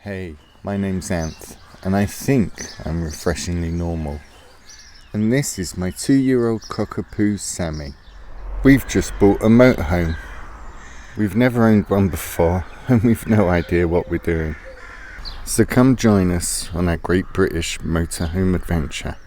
Hey, my name's Anth, and I think I'm refreshingly normal. And this is my 2-year-old cockapoo Sammy. We've just bought a motorhome. We've never owned one before, and we've no idea what we're doing. So come join us on our Great British motorhome adventure.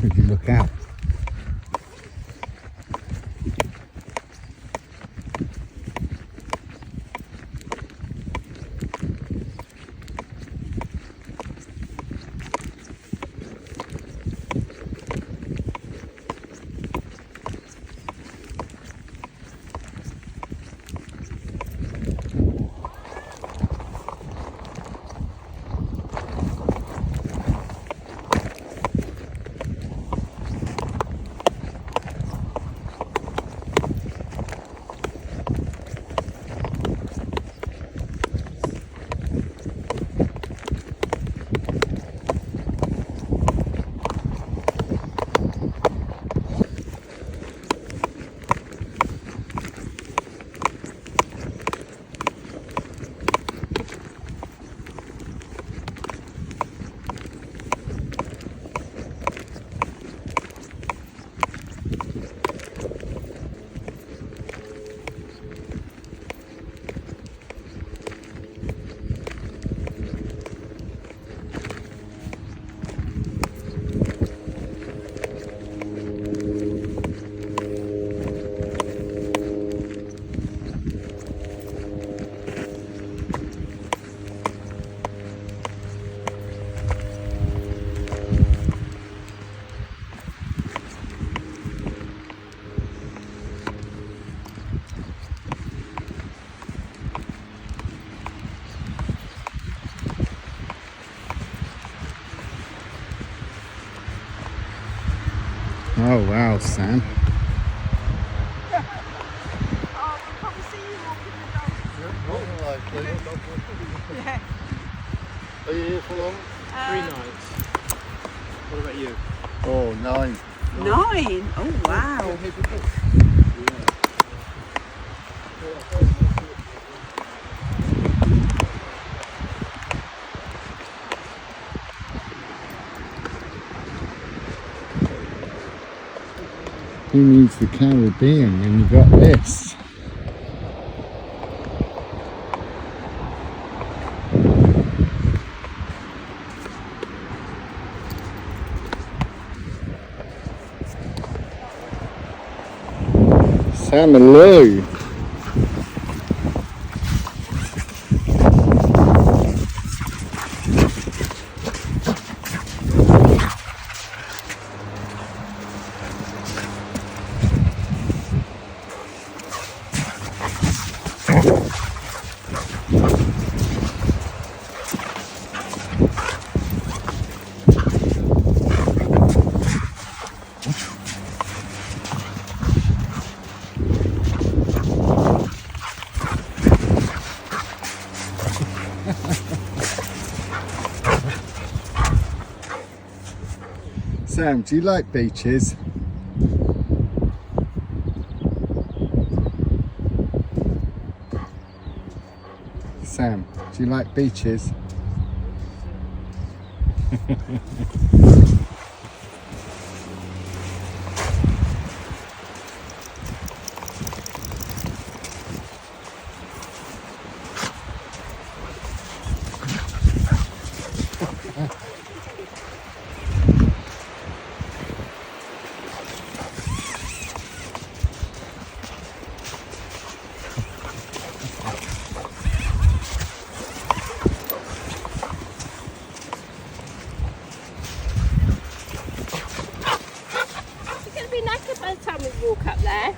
Could you look out? Oh wow, Sam. Oh, we'll probably see you walking the dog. Yeah. Are you here for long? 3 nights. What about you? Oh, 9. 9? Oh, wow. Who needs the Caribbean when you got this? Sam and Lou. Sam, do you like beaches? Sam, do you like beaches? It's going to be knackered by the time we walk up there.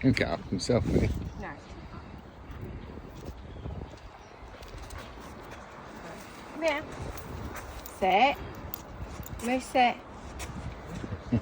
He'll get up himself, will he? No. Come here. Sit. Move, sit. The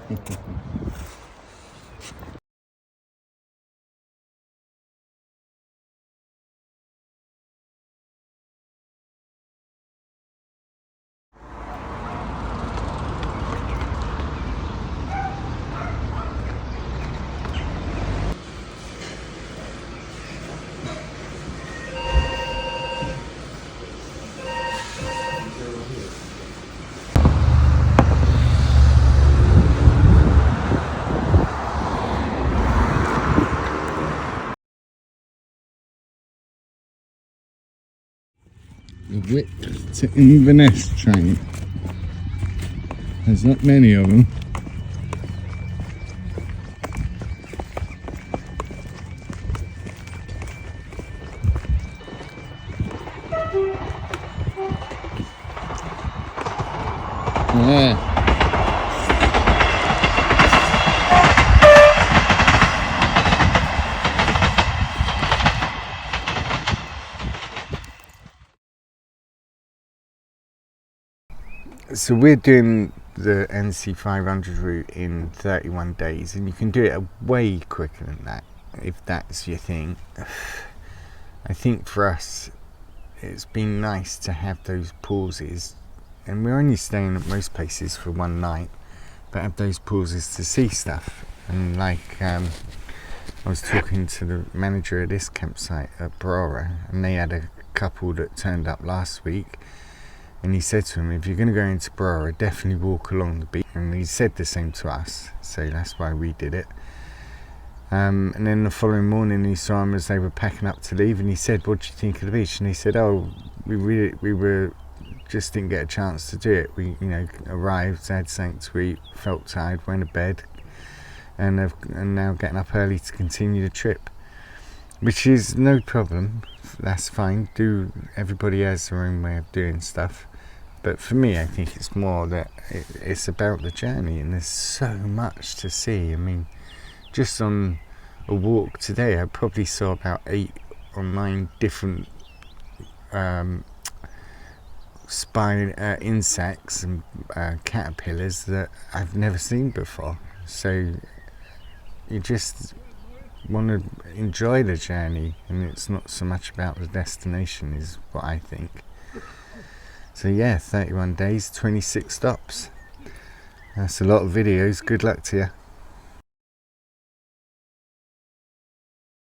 Whip to Inverness train. There's not many of them. Yeah. So we're doing the NC500 route in 31 days, and you can do it way quicker than that if that's your thing. I think for us it's been nice to have those pauses, and we're only staying at most places for one night, but have those pauses to see stuff. And like I was talking to the manager at this campsite at Brora, and they had a couple that turned up last week. And he said to him, if you're going to go into Brora, definitely walk along the beach. And he said the same to us, so that's why we did it. And then the following morning he saw them as they were packing up to leave, and he said, what do you think of the beach? And he said, oh, we were just didn't get a chance to do it. We arrived, had something to eat, felt tired, went to bed, and now getting up early to continue the trip, which is no problem. That's fine. Everybody has their own way of doing stuff, but for me, I think it's more that it's about the journey, and there's so much to see. I mean, just on a walk today, I probably saw about 8 or 9 different insects and caterpillars that I've never seen before. So you just want to enjoy the journey, and it's not so much about the destination, is what I think. So yeah, 31 days, 26 stops. That's a lot of videos. Good luck to you.